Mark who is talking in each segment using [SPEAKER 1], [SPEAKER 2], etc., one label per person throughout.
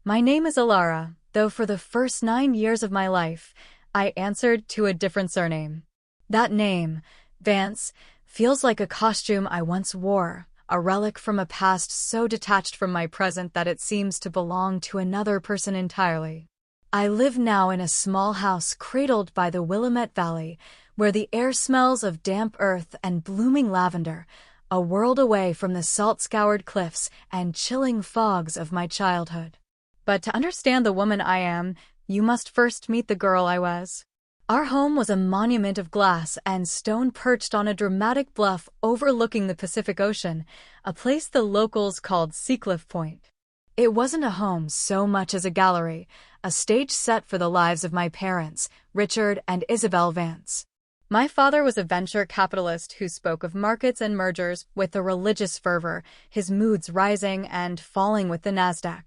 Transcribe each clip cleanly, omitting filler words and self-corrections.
[SPEAKER 1] My name is Alara, though for the first 9 years of my life, I answered to a different surname. That name, Vance, feels like a costume I once wore, a relic from a past so detached from my present that it seems to belong to another person entirely. I live now in a small house cradled by the Willamette Valley, where the air smells of damp earth and blooming lavender, a world away from the salt-scoured cliffs and chilling fogs of my childhood. But to understand the woman I am, you must first meet the girl I was. Our home was a monument of glass and stone perched on a dramatic bluff overlooking the Pacific Ocean, a place the locals called Seacliff Point. It wasn't a home so much as a gallery, a stage set for the lives of my parents, Richard and Isabel Vance. My father was a venture capitalist who spoke of markets and mergers with a religious fervor, his moods rising and falling with the NASDAQ.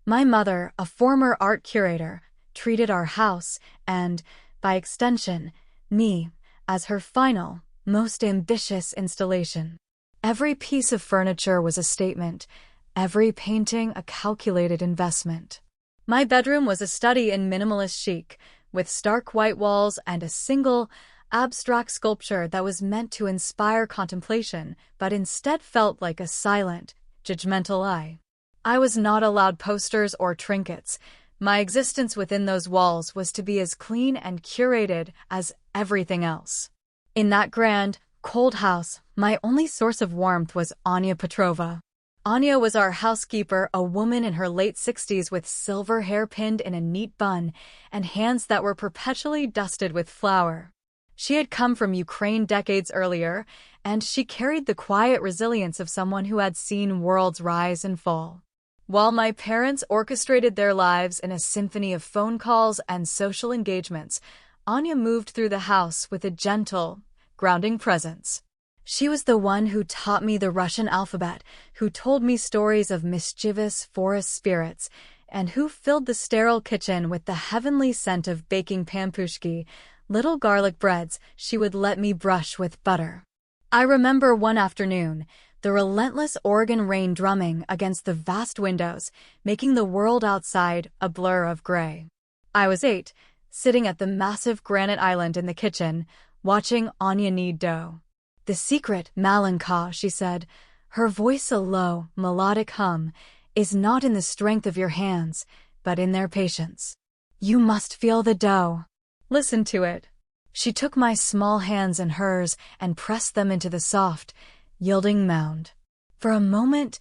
[SPEAKER 1] My mother, a former art curator, treated our house and, by extension, me, as her final, most ambitious installation. Every piece of furniture was a statement, every painting a calculated investment. My bedroom was a study in minimalist chic, with stark white walls and a single, abstract sculpture that was meant to inspire contemplation, but instead felt like a silent, judgmental eye. I was not allowed posters or trinkets. My existence within those walls was to be as clean and curated as everything else. In that grand, cold house, my only source of warmth was Anya Petrova. Anya was our housekeeper, a woman in her late 60s with silver hair pinned in a neat bun and hands that were perpetually dusted with flour. She had come from Ukraine decades earlier, and she carried the quiet resilience of someone who had seen worlds rise and fall. While my parents orchestrated their lives in a symphony of phone calls and social engagements, Anya moved through the house with a gentle, grounding presence. She was the one who taught me the Russian alphabet, who told me stories of mischievous forest spirits, and who filled the sterile kitchen with the heavenly scent of baking pampushki, little garlic breads she would let me brush with butter. I remember one afternoon, the relentless Oregon rain drumming against the vast windows, making the world outside a blur of gray. I was 8, sitting at the massive granite island in the kitchen, watching Anya knead dough. "The secret, Malenka," she said, her voice a low, melodic hum, "is not in the strength of your hands, but in their patience. You must feel the dough. Listen to it." She took my small hands in hers and pressed them into the soft, yielding mound. For a moment,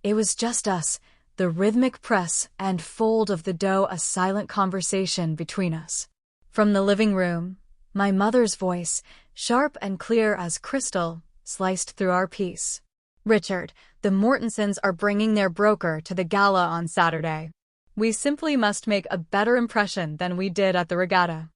[SPEAKER 1] it was just us, the rhythmic press and fold of the dough a silent conversation between us. From the living room, my mother's voice, sharp and clear as crystal, sliced through our peace. "Richard, the Mortensons are bringing their broker to the gala on Saturday. We simply must make a better impression than we did at the regatta."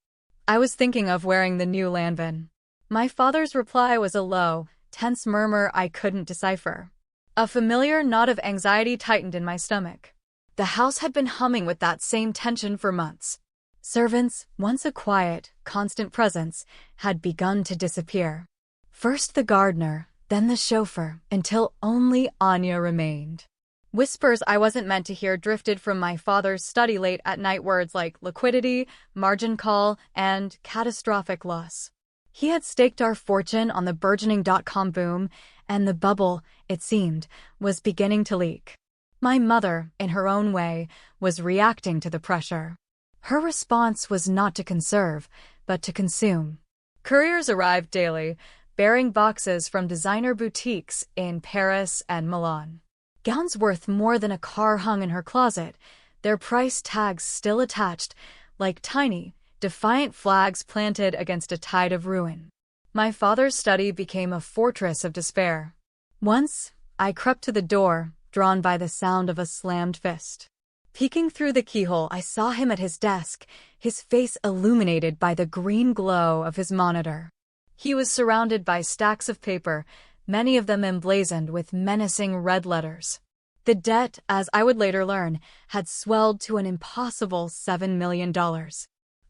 [SPEAKER 1] I was thinking of wearing the new Lanvin. My father's reply was a low, tense murmur I couldn't decipher. A familiar knot of anxiety tightened in my stomach. The house had been humming with that same tension for months. Servants, once a quiet, constant presence, had begun to disappear. First the gardener, then the chauffeur, until only Anya remained. Whispers I wasn't meant to hear drifted from my father's study late at night, words like liquidity, margin call, and catastrophic loss. He had staked our fortune on the burgeoning dot-com boom, and the bubble, it seemed, was beginning to leak. My mother, in her own way, was reacting to the pressure. Her response was not to conserve, but to consume. Couriers arrived daily, bearing boxes from designer boutiques in Paris and Milan. Gowns worth more than a car hung in her closet, their price tags still attached, like tiny, defiant flags planted against a tide of ruin. My father's study became a fortress of despair. Once, I crept to the door, drawn by the sound of a slammed fist. Peeking through the keyhole, I saw him at his desk, his face illuminated by the green glow of his monitor. He was surrounded by stacks of paper, many of them emblazoned with menacing red letters. The debt, as I would later learn, had swelled to an impossible $7 million.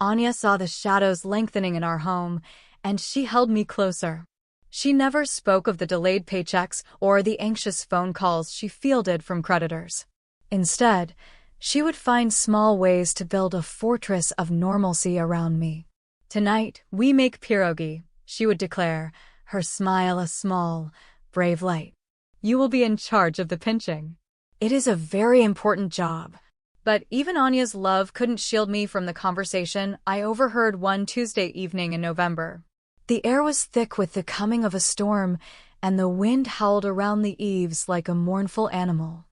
[SPEAKER 1] Anya saw the shadows lengthening in our home, and she held me closer. She never spoke of the delayed paychecks or the anxious phone calls she fielded from creditors. Instead, She would find small ways to build a fortress of normalcy around me. "Tonight, we make pierogi," she would declare, her smile a small, brave light. "You will be in charge of the pinching. It is a very important job." But even Anya's love couldn't shield me from the conversation I overheard one Tuesday evening in November. The air was thick with the coming of a storm, and the wind howled around the eaves like a mournful animal.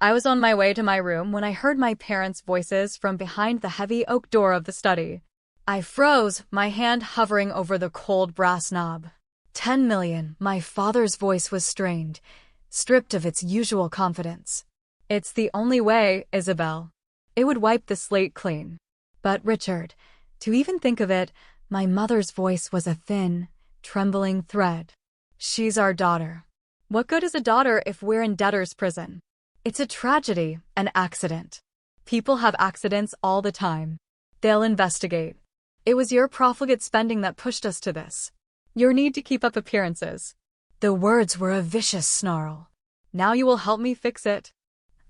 [SPEAKER 1] I was on my way to my room when I heard my parents' voices from behind the heavy oak door of the study. I froze, my hand hovering over the cold brass knob. 10 million, my father's voice was strained, stripped of its usual confidence. "It's the only way, Isabel. It would wipe the slate clean." But Richard, to even think of it, my mother's voice was a thin, trembling thread. "She's our daughter. What good is a daughter if we're in debtor's prison? It's a tragedy, an accident. People have accidents all the time. They'll investigate. It was your profligate spending that pushed us to this. Your need to keep up appearances." The words were a vicious snarl. "Now you will help me fix it."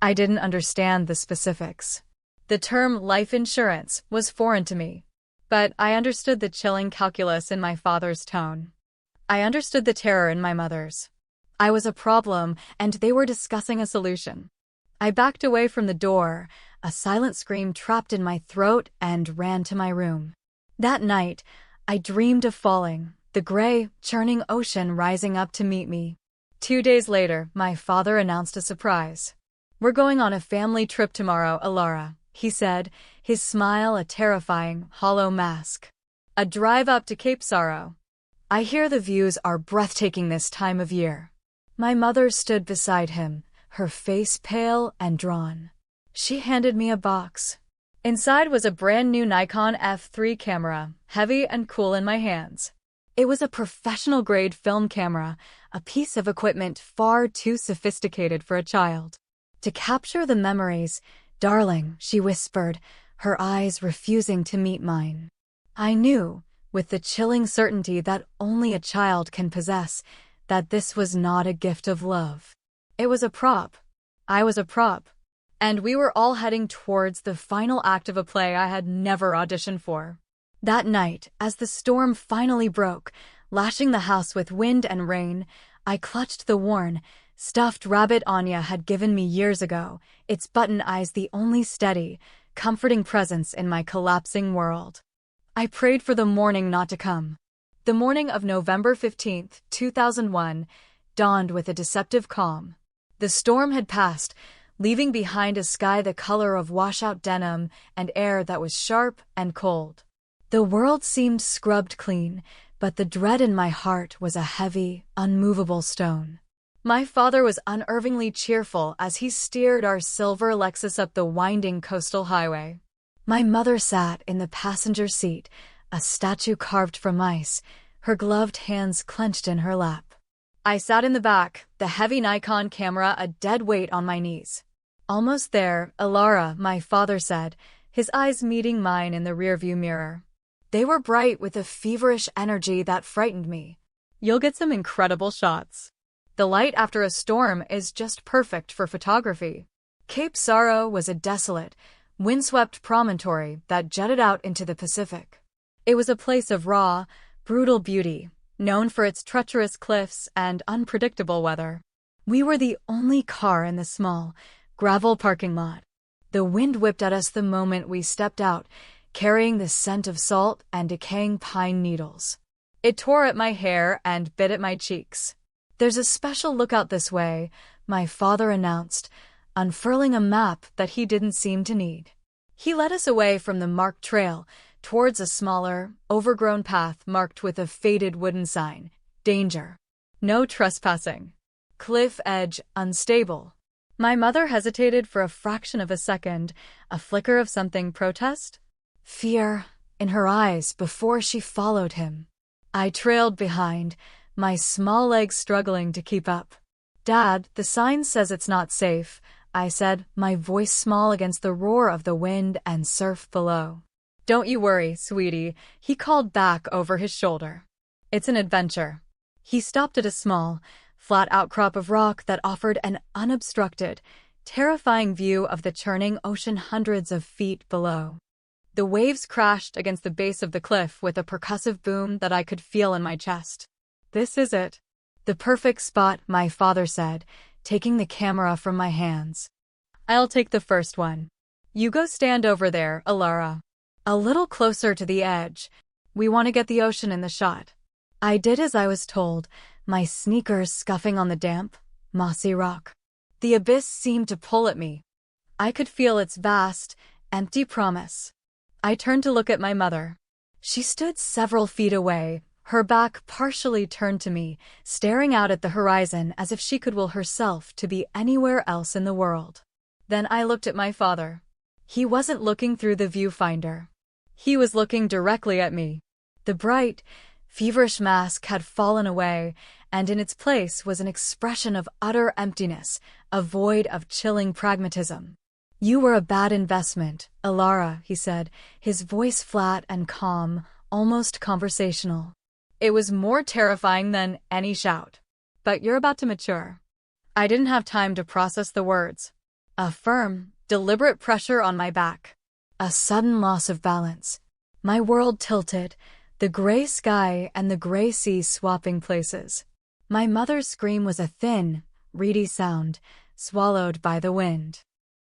[SPEAKER 1] I didn't understand the specifics. The term life insurance was foreign to me, but I understood the chilling calculus in my father's tone. I understood the terror in my mother's. I was a problem, and they were discussing a solution. I backed away from the door, a silent scream trapped in my throat, and ran to my room. That night, I dreamed of falling, the gray, churning ocean rising up to meet me. 2 days later, my father announced a surprise. "We're going on a family trip tomorrow, Alara," he said, his smile a terrifying, hollow mask. "A drive up to Cape Sorrow. I hear the views are breathtaking this time of year." My mother stood beside him, her face pale and drawn. She handed me a box. Inside was a brand new Nikon F3 camera, heavy and cool in my hands. It was a professional-grade film camera, a piece of equipment far too sophisticated for a child. "To capture the memories, darling," she whispered, her eyes refusing to meet mine. I knew, with the chilling certainty that only a child can possess, that this was not a gift of love. It was a prop. I was a prop. And we were all heading towards the final act of a play I had never auditioned for. That night, as the storm finally broke, lashing the house with wind and rain, I clutched the worn, stuffed rabbit Anya had given me years ago, its button eyes the only steady, comforting presence in my collapsing world. I prayed for the morning not to come. The morning of November 15th, 2001, dawned with a deceptive calm. The storm had passed, leaving behind a sky the color of washout denim and air that was sharp and cold. The world seemed scrubbed clean, but the dread in my heart was a heavy, unmovable stone. My father was unervingly cheerful as he steered our silver Lexus up the winding coastal highway. My mother sat in the passenger seat, a statue carved from ice, her gloved hands clenched in her lap. I sat in the back, the heavy Nikon camera a dead weight on my knees. "Almost there, Alara," my father said, his eyes meeting mine in the rearview mirror. They were bright with a feverish energy that frightened me. "You'll get some incredible shots. The light after a storm is just perfect for photography." Cape Sorrow was a desolate, windswept promontory that jutted out into the Pacific. It was a place of raw, brutal beauty, known for its treacherous cliffs and unpredictable weather. We were the only car in the small, gravel parking lot. The wind whipped at us the moment we stepped out, carrying the scent of salt and decaying pine needles. It tore at my hair and bit at my cheeks. "There's a special lookout this way," my father announced, unfurling a map that he didn't seem to need. He led us away from the marked trail, towards a smaller, overgrown path marked with a faded wooden sign, "Danger. No trespassing. Cliff edge unstable." My mother hesitated for a fraction of a second, a flicker of something protest? Fear in her eyes before she followed him. I trailed behind, my small legs struggling to keep up. "Dad, the sign says it's not safe," I said, my voice small against the roar of the wind and surf below. "Don't you worry, sweetie," he called back over his shoulder. "It's an adventure." He stopped at a small, flat outcrop of rock that offered an unobstructed, terrifying view of the churning ocean hundreds of feet below. The waves crashed against the base of the cliff with a percussive boom that I could feel in my chest. "This is it. The perfect spot," my father said, taking the camera from my hands. "I'll take the first one. You go stand over there, Alara. A little closer to the edge. We want to get the ocean in the shot." I did as I was told, my sneakers scuffing on the damp, mossy rock. The abyss seemed to pull at me. I could feel its vast, empty promise. I turned to look at my mother. She stood several feet away, her back partially turned to me, staring out at the horizon as if she could will herself to be anywhere else in the world. Then I looked at my father. He wasn't looking through the viewfinder. He was looking directly at me. The bright, feverish mask had fallen away, and in its place was an expression of utter emptiness, a void of chilling pragmatism. "You were a bad investment, Alara," he said, his voice flat and calm, almost conversational. It was more terrifying than any shout. "But you're about to mature." I didn't have time to process the words. A firm, deliberate pressure on my back. A sudden loss of balance. My world tilted, the gray sky and the gray sea swapping places. My mother's scream was a thin, reedy sound, swallowed by the wind.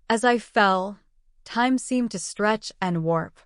[SPEAKER 1] As I fell, time seemed to stretch and warp.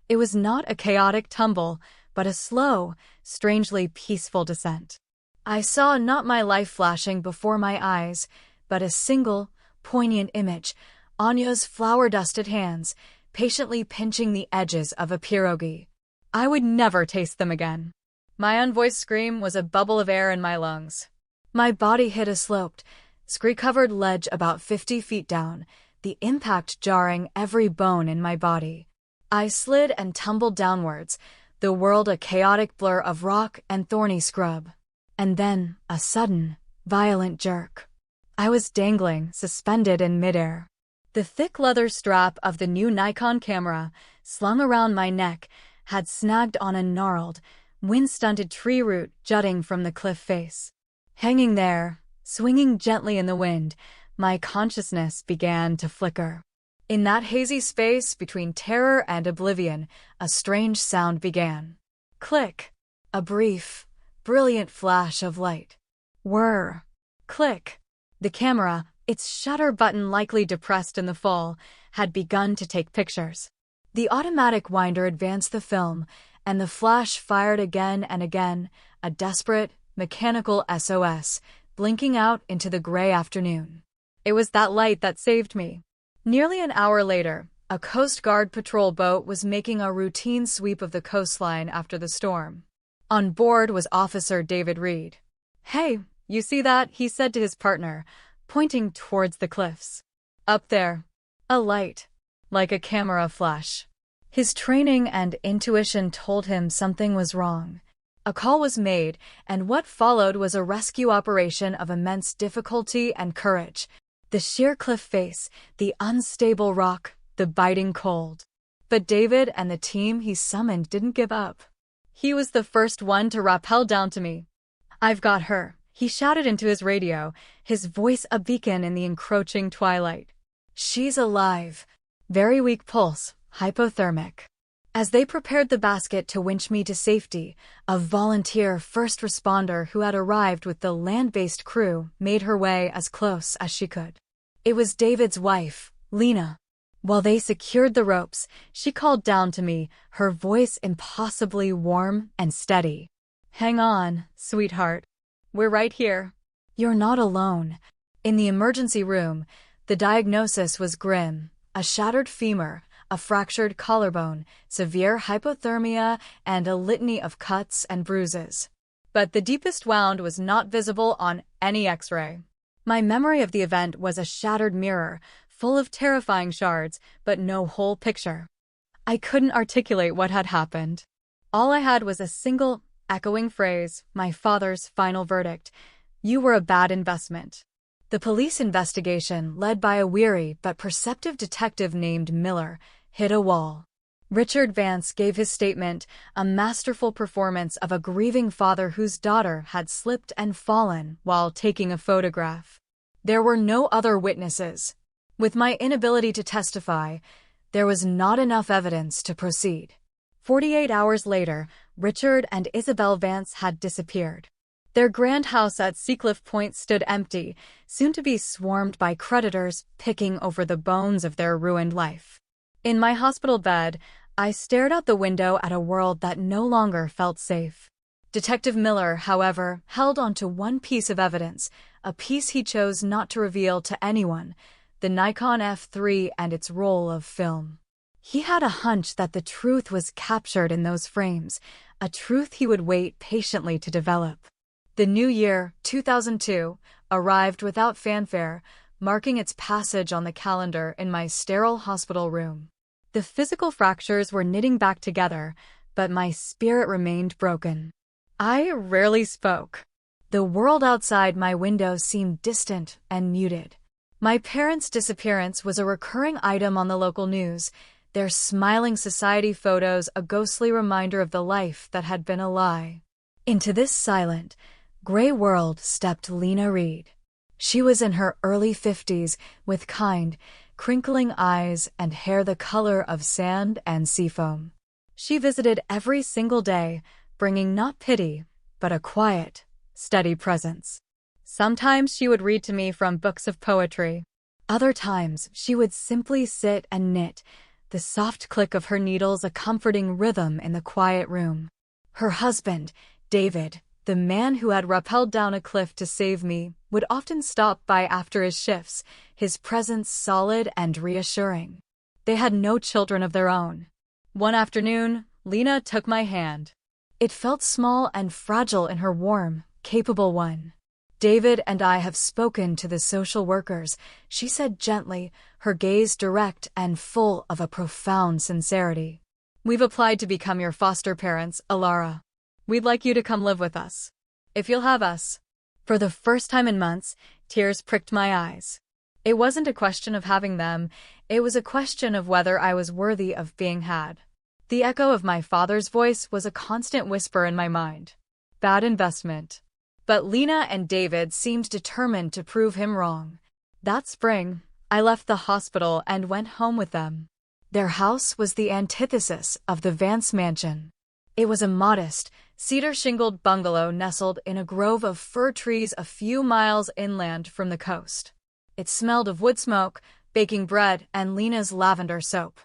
[SPEAKER 1] It was not a chaotic tumble, but a slow, strangely peaceful descent. I saw not my life flashing before my eyes, but a single, poignant image, Anya's flour-dusted hands, patiently pinching the edges of a pierogi. I would never taste them again. My unvoiced scream was a bubble of air in my lungs. My body hit a sloped, scree-covered ledge about 50 feet down, the impact jarring every bone in my body. I slid and tumbled downwards, the world a chaotic blur of rock and thorny scrub. And then, a sudden, violent jerk. I was dangling, suspended in midair. The thick leather strap of the new Nikon camera, slung around my neck, had snagged on a gnarled, wind-stunted tree root jutting from the cliff face. Hanging there, swinging gently in the wind, my consciousness began to flicker. In that hazy space between terror and oblivion, a strange sound began. Click. A brief, brilliant flash of light. Whir. Click. The camera, its shutter button likely depressed in the fall, had begun to take pictures. The automatic winder advanced the film, and the flash fired again and again, a desperate, mechanical SOS, blinking out into the gray afternoon. It was that light that saved me. Nearly an hour later, a Coast Guard patrol boat was making a routine sweep of the coastline after the storm. On board was Officer David Reed. "Hey, you see that?" he said to his partner, pointing towards the cliffs. "Up there. A light. Like a camera flash." His training and intuition told him something was wrong. A call was made, and what followed was a rescue operation of immense difficulty and courage. The sheer cliff face, the unstable rock, the biting cold. But David and the team he summoned didn't give up. He was the first one to rappel down to me. "I've got her," he shouted into his radio, his voice a beacon in the encroaching twilight. "She's alive. Very weak pulse, hypothermic." As they prepared the basket to winch me to safety, a volunteer first responder who had arrived with the land-based crew made her way as close as she could. It was David's wife, Lena. While they secured the ropes, she called down to me, her voice impossibly warm and steady. "Hang on, sweetheart. We're right here. You're not alone." In the emergency room, the diagnosis was grim: a shattered femur, a fractured collarbone, severe hypothermia, and a litany of cuts and bruises. But the deepest wound was not visible on any X-ray. My memory of the event was a shattered mirror, full of terrifying shards, but no whole picture. I couldn't articulate what had happened. All I had was a single, echoing phrase, my father's final verdict: "You were a bad investment." The police investigation, led by a weary but perceptive detective named Miller, hit a wall. Richard Vance gave his statement, a masterful performance of a grieving father whose daughter had slipped and fallen while taking a photograph. There were no other witnesses. With my inability to testify, there was not enough evidence to proceed. 48 hours later, Richard and Isabel Vance had disappeared. Their grand house at Seacliff Point stood empty, soon to be swarmed by creditors picking over the bones of their ruined life. In my hospital bed, I stared out the window at a world that no longer felt safe. Detective Miller, however, held onto one piece of evidence, a piece he chose not to reveal to anyone: the Nikon F3 and its roll of film. He had a hunch that the truth was captured in those frames, a truth he would wait patiently to develop. The new year, 2002, arrived without fanfare, marking its passage on the calendar in my sterile hospital room. The physical fractures were knitting back together, but my spirit remained broken. I rarely spoke. The world outside my window seemed distant and muted. My parents' disappearance was a recurring item on the local news, their smiling society photos a ghostly reminder of the life that had been a lie. Into this silent, gray world stepped Lena Reed. She was in her early 50s, with kind, crinkling eyes and hair the color of sand and seafoam. She visited every single day, bringing not pity, but a quiet, steady presence. Sometimes she would read to me from books of poetry. Other times she would simply sit and knit, the soft click of her needles a comforting rhythm in the quiet room. Her husband, David, the man who had rappelled down a cliff to save me, would often stop by after his shifts, his presence solid and reassuring. They had no children of their own. One afternoon, Lena took my hand. It felt small and fragile in her warm, capable one. "David and I have spoken to the social workers," she said gently, her gaze direct and full of a profound sincerity. "We've applied to become your foster parents, Alara. We'd like you to come live with us, if you'll have us." For the first time in months, tears pricked my eyes. It wasn't a question of having them, it was a question of whether I was worthy of being had. The echo of my father's voice was a constant whisper in my mind. Bad investment. But Lena and David seemed determined to prove him wrong. That spring, I left the hospital and went home with them. Their house was the antithesis of the Vance mansion. It was a modest, cedar-shingled bungalow nestled in a grove of fir trees a few miles inland from the coast. It smelled of wood smoke, baking bread, and Lena's lavender soap.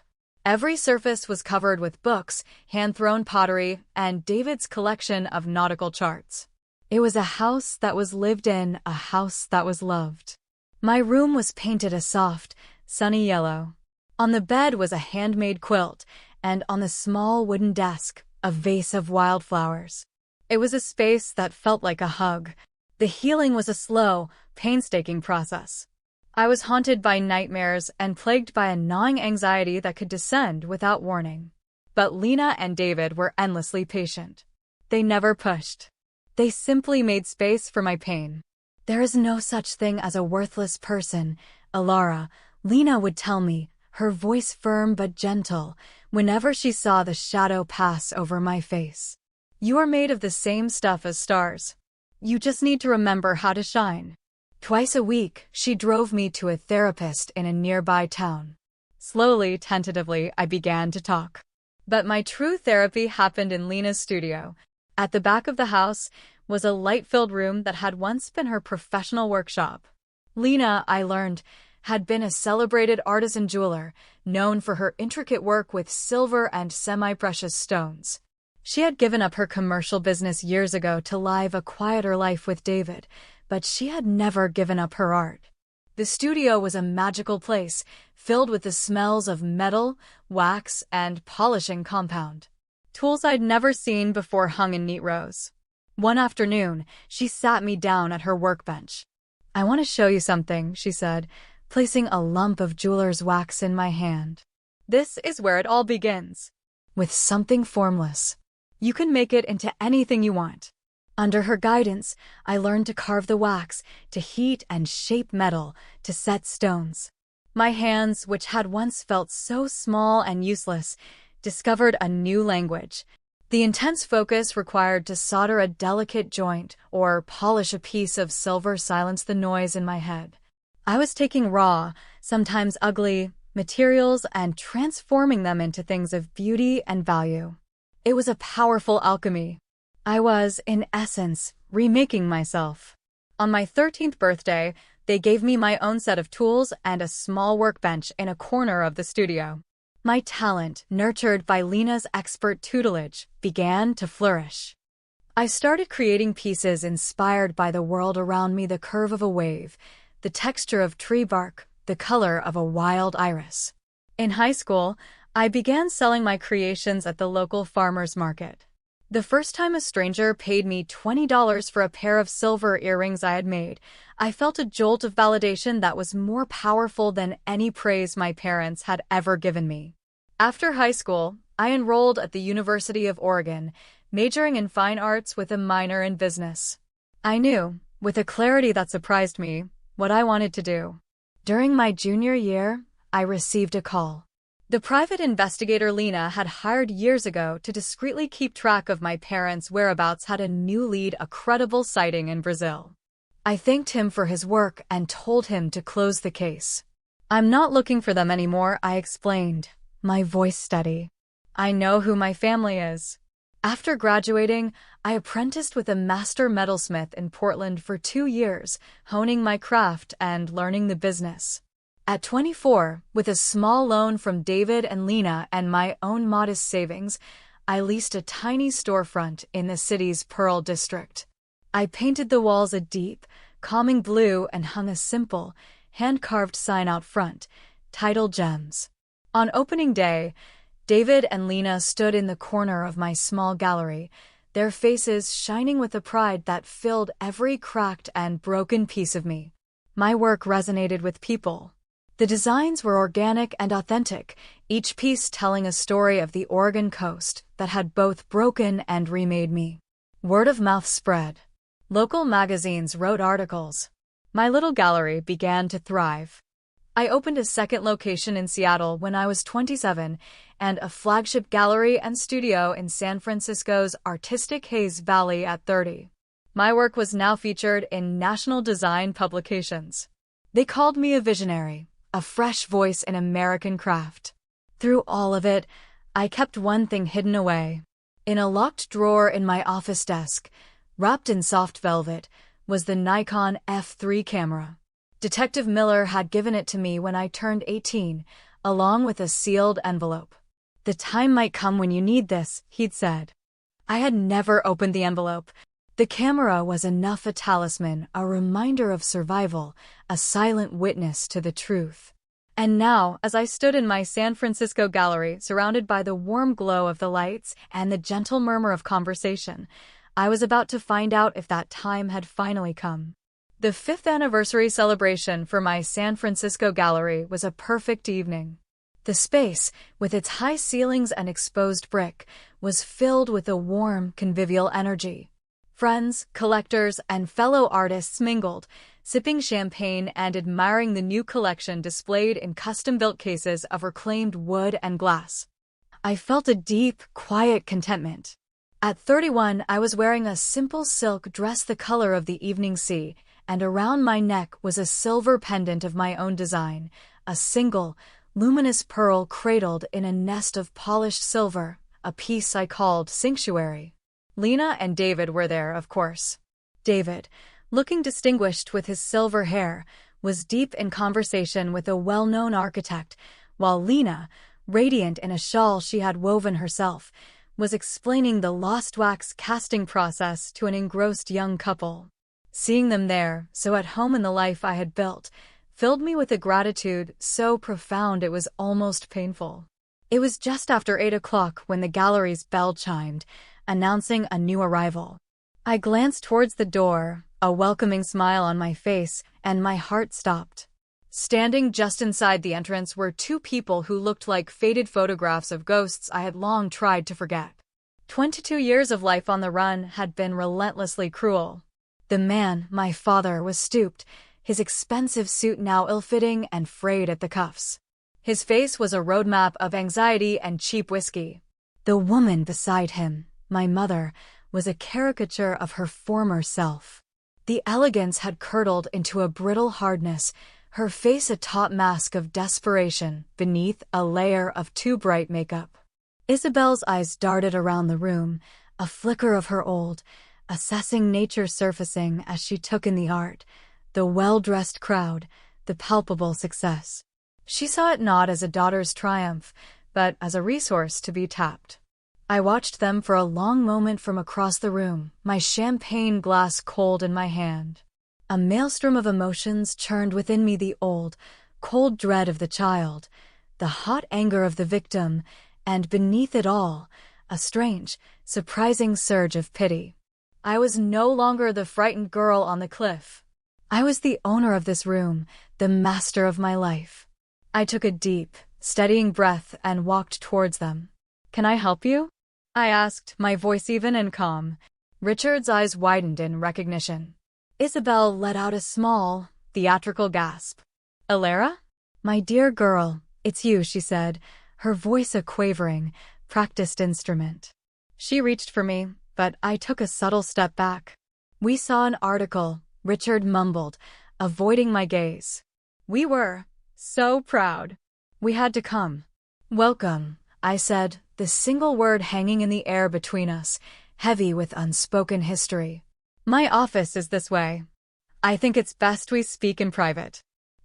[SPEAKER 1] Every surface was covered with books, hand-thrown pottery, and David's collection of nautical charts. It was a house that was lived in, a house that was loved. My room was painted a soft, sunny yellow. On the bed was a handmade quilt, and on the small wooden desk, a vase of wildflowers. It was a space that felt like a hug. The healing was a slow, painstaking process. I was haunted by nightmares and plagued by a gnawing anxiety that could descend without warning. But Lena and David were endlessly patient. They never pushed. They simply made space for my pain. "There is no such thing as a worthless person, Alara," Lena would tell me, her voice firm but gentle, whenever she saw the shadow pass over my face. "You are made of the same stuff as stars. You just need to remember how to shine." Twice a week, she drove me to a therapist in a nearby town. Slowly, tentatively, I began to talk. But my true therapy happened in Lena's studio. At the back of the house was a light-filled room that had once been her professional workshop. Lena, I learned, had been a celebrated artisan jeweler, known for her intricate work with silver and semi-precious stones. She had given up her commercial business years ago to live a quieter life with David, but she had never given up her art. The studio was a magical place, filled with the smells of metal, wax, and polishing compound. Tools I'd never seen before hung in neat rows. One afternoon, she sat me down at her workbench. "I want to show you something," she said, placing a lump of jeweler's wax in my hand. "This is where it all begins. With something formless. You can make it into anything you want." Under her guidance, I learned to carve the wax, to heat and shape metal, to set stones. My hands, which had once felt so small and useless, discovered a new language. The intense focus required to solder a delicate joint or polish a piece of silver silenced the noise in my head. I was taking raw, sometimes ugly, materials and transforming them into things of beauty and value. It was a powerful alchemy. I was, in essence, remaking myself. On my 13th birthday, they gave me my own set of tools and a small workbench in a corner of the studio. My talent, nurtured by Lena's expert tutelage, began to flourish. I started creating pieces inspired by the world around me, the curve of a wave, the texture of tree bark, the color of a wild iris. In high school, I began selling my creations at the local farmer's market. The first time a stranger paid me $20 for a pair of silver earrings I had made, I felt a jolt of validation that was more powerful than any praise my parents had ever given me. After high school, I enrolled at the University of Oregon, majoring in fine arts with a minor in business. I knew, with a clarity that surprised me, what I wanted to do. During my junior year, I received a call. The private investigator Lena had hired years ago to discreetly keep track of my parents' whereabouts had a new lead, a credible sighting in Brazil. I thanked him for his work and told him to close the case. "I'm not looking for them anymore," I explained, my voice steady. "I know who my family is." After graduating, I apprenticed with a master metalsmith in Portland for 2 years, honing my craft and learning the business. At 24, with a small loan from David and Lena and my own modest savings, I leased a tiny storefront in the city's Pearl District. I painted the walls a deep, calming blue and hung a simple, hand-carved sign out front, titled Gems. On opening day, David and Lena stood in the corner of my small gallery, their faces shining with a pride that filled every cracked and broken piece of me. My work resonated with people. The designs were organic and authentic, each piece telling a story of the Oregon coast that had both broken and remade me. Word of mouth spread. Local magazines wrote articles. My little gallery began to thrive. I opened a second location in Seattle when I was 27 and a flagship gallery and studio in San Francisco's artistic Hayes Valley at 30. My work was now featured in national design publications. They called me a visionary, a fresh voice in American craft. Through all of it, I kept one thing hidden away. In a locked drawer in my office desk, wrapped in soft velvet, was the Nikon F3 camera. Detective Miller had given it to me when I turned 18, along with a sealed envelope. "The time might come when you need this," he'd said. I had never opened the envelope. The camera was enough a talisman, a reminder of survival, a silent witness to the truth. And now, as I stood in my San Francisco gallery, surrounded by the warm glow of the lights and the gentle murmur of conversation, I was about to find out if that time had finally come. The 5th anniversary celebration for my San Francisco gallery was a perfect evening. The space, with its high ceilings and exposed brick, was filled with a warm, convivial energy. Friends, collectors, and fellow artists mingled, sipping champagne and admiring the new collection displayed in custom-built cases of reclaimed wood and glass. I felt a deep, quiet contentment. At 31, I was wearing a simple silk dress the color of the evening sea, and around my neck was a silver pendant of my own design, a single, luminous pearl cradled in a nest of polished silver, a piece I called Sanctuary. Lena and David were there, of course. David, looking distinguished with his silver hair, was deep in conversation with a well-known architect, while Lena, radiant in a shawl she had woven herself, was explaining the lost wax casting process to an engrossed young couple. Seeing them there, so at home in the life I had built, filled me with a gratitude so profound it was almost painful. It was just after 8 o'clock when the gallery's bell chimed, announcing a new arrival. I glanced towards the door, a welcoming smile on my face, and my heart stopped. Standing just inside the entrance were 2 people who looked like faded photographs of ghosts I had long tried to forget. 22 years of life on the run had been relentlessly cruel. The man, my father, was stooped, his expensive suit now ill-fitting and frayed at the cuffs. His face was a roadmap of anxiety and cheap whiskey. The woman beside him, my mother, was a caricature of her former self. The elegance had curdled into a brittle hardness, her face a taut mask of desperation beneath a layer of too bright makeup. Isabel's eyes darted around the room, a flicker of her old, assessing nature surfacing as she took in the art, the well-dressed crowd, the palpable success. She saw it not as a daughter's triumph, but as a resource to be tapped. I watched them for a long moment from across the room, my champagne glass cold in my hand. A maelstrom of emotions churned within me, the old, cold dread of the child, the hot anger of the victim, and beneath it all, a strange, surprising surge of pity. I was no longer the frightened girl on the cliff. I was the owner of this room, the master of my life. I took a deep, steadying breath and walked towards them. "Can I help you?" I asked, my voice even and calm. Richard's eyes widened in recognition. Isabel let out a small, theatrical gasp. "Alara? My dear girl, it's you," she said, her voice a quavering, practiced instrument. She reached for me, but I took a subtle step back. "We saw an article," Richard mumbled, avoiding my gaze. "We were so proud. We had to come." "Welcome," I said, the single word hanging in the air between us, heavy with unspoken history. "My office is this way. I think it's best we speak in private."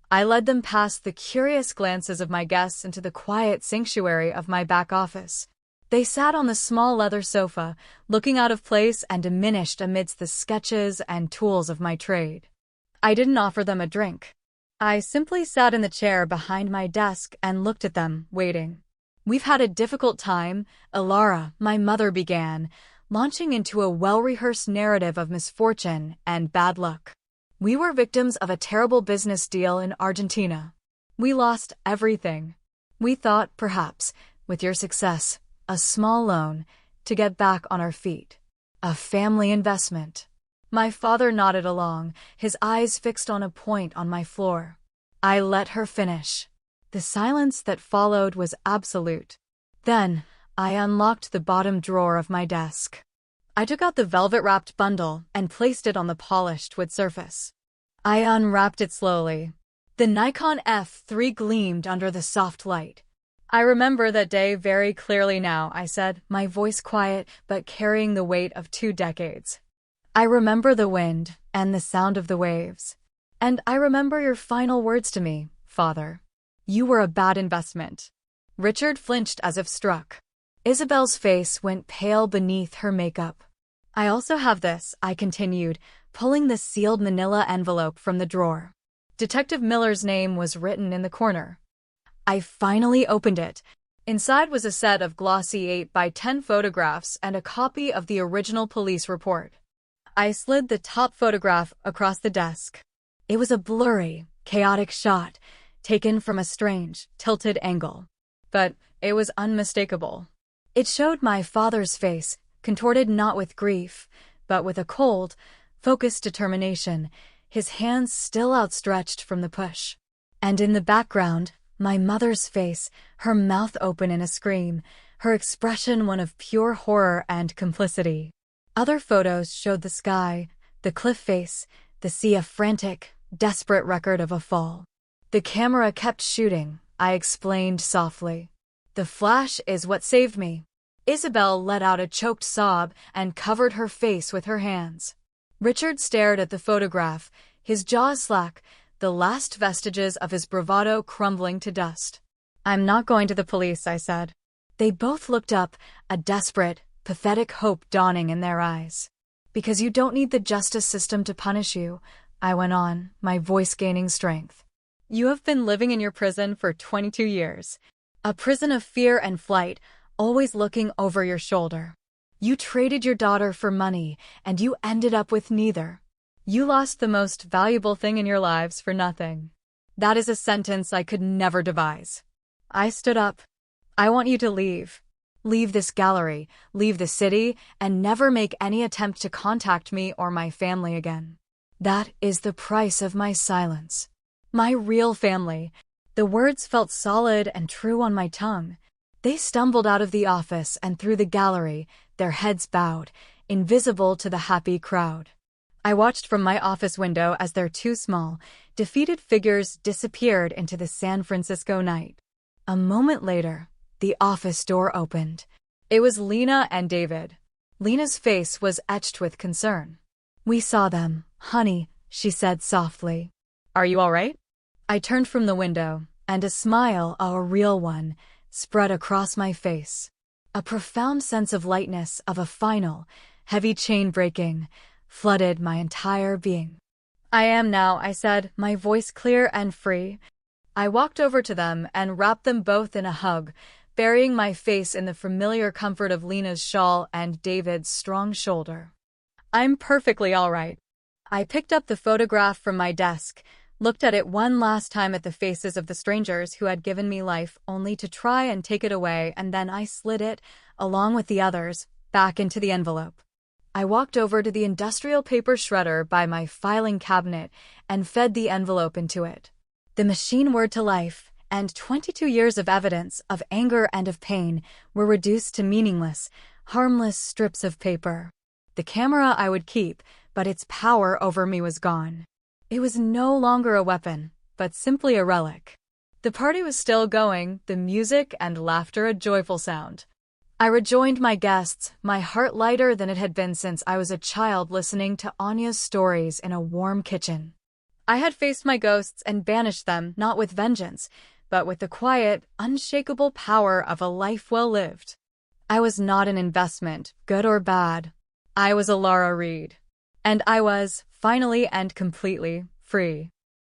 [SPEAKER 1] I led them past the curious glances of my guests into the quiet sanctuary of my back office. They sat on the small leather sofa, looking out of place and diminished amidst the sketches and tools of my trade. I didn't offer them a drink. I simply sat in the chair behind my desk and looked at them, waiting. "We've had a difficult time," Alara, my mother, began, launching into a well-rehearsed narrative of misfortune and bad luck. "We were victims of a terrible business deal in Argentina. We lost everything. We thought, perhaps, with your success, a small loan, to get back on our feet. A family investment." My father nodded along, his eyes fixed on a point on my floor. I let her finish. The silence that followed was absolute. Then, I unlocked the bottom drawer of my desk. I took out the velvet-wrapped bundle and placed it on the polished wood surface. I unwrapped it slowly. The Nikon F3 gleamed under the soft light. "I remember that day very clearly now," I said, my voice quiet but carrying the weight of 2 decades. "I remember the wind and the sound of the waves. And I remember your final words to me, Father. You were a bad investment." Richard flinched as if struck. Isabel's face went pale beneath her makeup. "I also have this," I continued, pulling the sealed manila envelope from the drawer. Detective Miller's name was written in the corner. I finally opened it. Inside was a set of glossy 8x10 photographs and a copy of the original police report. I slid the top photograph across the desk. It was a blurry, chaotic shot, taken from a strange, tilted angle. But it was unmistakable. It showed my father's face, contorted not with grief, but with a cold, focused determination, his hands still outstretched from the push. And in the background, my mother's face, her mouth open in a scream, her expression one of pure horror and complicity. Other photos showed the sky, the cliff face, the sea, a frantic, desperate record of a fall. "The camera kept shooting," I explained softly. "The flash is what saved me." Isabel let out a choked sob and covered her face with her hands. Richard stared at the photograph, his jaw slack, the last vestiges of his bravado crumbling to dust. "I'm not going to the police," I said. They both looked up, a desperate, pathetic hope dawning in their eyes. "Because you don't need the justice system to punish you," I went on, my voice gaining strength. "You have been living in your prison for 22 years. A prison of fear and flight, always looking over your shoulder. You traded your daughter for money, and you ended up with neither. You lost the most valuable thing in your lives for nothing. That is a sentence I could never devise." I stood up. "I want you to leave. Leave this gallery, leave the city, and never make any attempt to contact me or my family again. That is the price of my silence. My real family." The words felt solid and true on my tongue. They stumbled out of the office and through the gallery, their heads bowed, invisible to the happy crowd. I watched from my office window as their 2 small, defeated figures disappeared into the San Francisco night. A moment later, the office door opened. It was Lena and David. Lena's face was etched with concern. "We saw them, honey," she said softly. "Are you all right?" I turned from the window, and a smile, a real one, spread across my face. A profound sense of lightness, of a final, heavy chain breaking, flooded my entire being. "I am now," I said, my voice clear and free. I walked over to them and wrapped them both in a hug, burying my face in the familiar comfort of Lena's shawl and David's strong shoulder. "I'm perfectly all right." I picked up the photograph from my desk, looked at it one last time at the faces of the strangers who had given me life only to try and take it away, and then I slid it, along with the others, back into the envelope. I walked over to the industrial paper shredder by my filing cabinet and fed the envelope into it. The machine whirred to life, and 22 years of evidence, of anger and of pain, were reduced to meaningless, harmless strips of paper. The camera I would keep, but its power over me was gone. It was no longer a weapon, but simply a relic. The party was still going, the music and laughter a joyful sound. I rejoined my guests, my heart lighter than it had been since I was a child listening to Anya's stories in a warm kitchen. I had faced my ghosts and banished them, not with vengeance, but with the quiet, unshakable power of a life well lived. I was not an investment, good or bad. I was a Lara Reed. And I was, finally and completely, free.